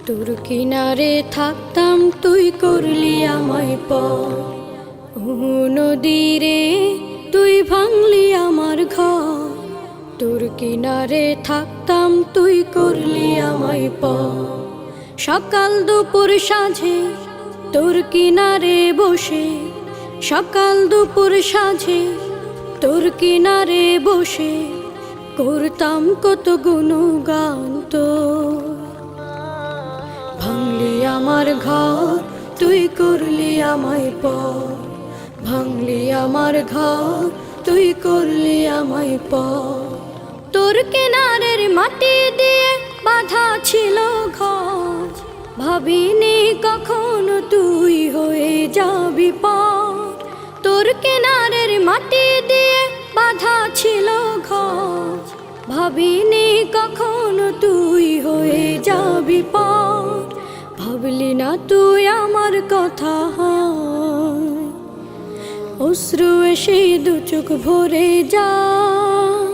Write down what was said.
তোর কিনারে থাকতাম তুই করলি আমায় পর। নদীরে তুই ভাঙলি আমার ঘর। তোর কিনারে থাকতাম তুই করলি আমায় পর। সকাল দুপুর সাঁঝে তোর কিনারে বসে, সকাল দুপুর সাঁঝে তোর কিনারে বসে করতাম কত গুণগান তোর। ভাঙলি আমার ঘর তুই করলি আমায় পর। ভাঙলি আমার ঘর তুই করলি আমায় পর। তোর কিনারের মাটি দিয়ে বাঁধা ছিল ঘর। ভাবিনি কখনো তুই হয়ে যাবি পর। তোর কিনারের মাটি দিয়ে বাঁধা ছিল ঘর। ভাবিনি কখনো তুই হয়ে যাবি পর। ভাবলি না তুই আমার কথা, অশ্রু এসে দু চোখ ভরে যায়।